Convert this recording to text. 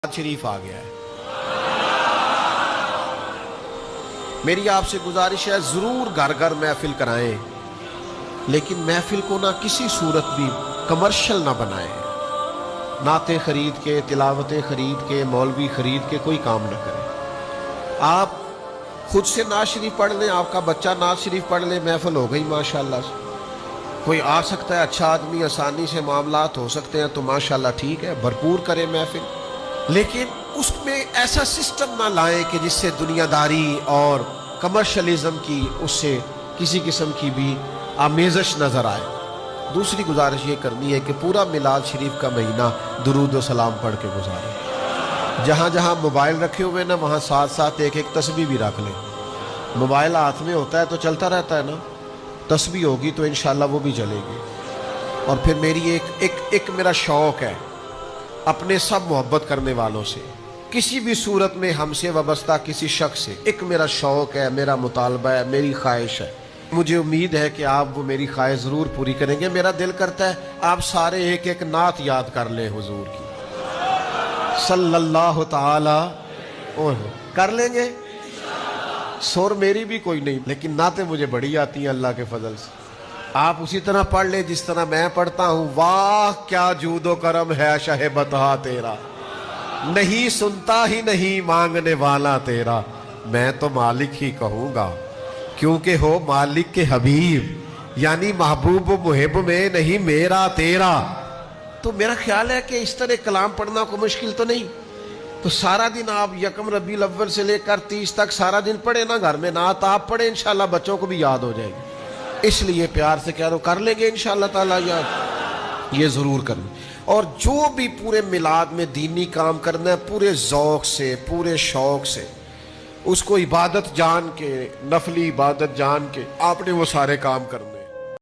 شریف آ گیا ہے۔ میری آپ سے گزارش ہے ضرور گھر گھر محفل کرائیں، لیکن محفل کو نہ کسی صورت بھی کمرشل نہ بنائیں، نعتیں خرید کے، تلاوتیں خرید کے، مولوی خرید کے کوئی کام نہ کریں۔ آپ خود سے نعت شریف پڑھ لیں، آپ کا بچہ نعت شریف پڑھ لیں، محفل ہو گئی ماشاءاللہ سے۔ کوئی آ سکتا ہے اچھا آدمی، آسانی سے معاملات ہو سکتے ہیں تو ماشاءاللہ ٹھیک ہے، بھرپور کریں محفل، لیکن اس میں ایسا سسٹم نہ لائیں کہ جس سے دنیا داری اور کمرشلزم کی اس سے کسی قسم کی بھی آمیزش نظر آئے۔ دوسری گزارش یہ کرنی ہے کہ پورا میلاد شریف کا مہینہ درود و سلام پڑھ کے گزاریں۔ جہاں جہاں موبائل رکھے ہوئے نا وہاں ساتھ ساتھ ایک ایک تسبیح بھی رکھ لیں۔ موبائل ہاتھ میں ہوتا ہے تو چلتا رہتا ہے نا، تسبیح ہوگی تو انشاءاللہ وہ بھی چلے گی۔ اور پھر میری ایک میرا شوق ہے اپنے سب محبت کرنے والوں سے، کسی بھی صورت میں ہم سے وابستہ کسی شخص سے، ایک میرا شوق ہے، میرا مطالبہ ہے، میری خواہش ہے، مجھے امید ہے کہ آپ وہ میری خواہش ضرور پوری کریں گے۔ میرا دل کرتا ہے آپ سارے ایک ایک نعت یاد کر لیں حضور کی صلی اللہ تعالی کر لیں گے۔ سور میری بھی کوئی نہیں، لیکن نعتیں مجھے بڑی آتی ہیں اللہ کے فضل سے۔ آپ اسی طرح پڑھ لیں جس طرح میں پڑھتا ہوں۔ واہ کیا جود و کرم ہے شہ بطحا تیرا، نہیں سنتا ہی نہیں مانگنے والا تیرا، میں تو مالک ہی کہوں گا کیونکہ ہو مالک کے حبیب، یعنی محبوب و محب میں نہیں میرا تیرا۔ تو میرا خیال ہے کہ اس طرح کلام پڑھنا کوئی مشکل تو نہیں، تو سارا دن آپ یکم ربیع الاول سے لے کر 30 تک سارا دن پڑھیں نا گھر میں، نعت آپ پڑھیں، انشاءاللہ بچوں کو بھی یاد ہو جائے گی۔ اس لیے پیار سے کہہ رہا ہوں کر لیں گے انشاءاللہ تعالیٰ یاد، یہ ضرور کریں۔ اور جو بھی پورے میلاد میں دینی کام کرنا ہے پورے ذوق سے، پورے شوق سے، اس کو عبادت جان کے، نفلی عبادت جان کے آپ نے وہ سارے کام کرنے ہیں۔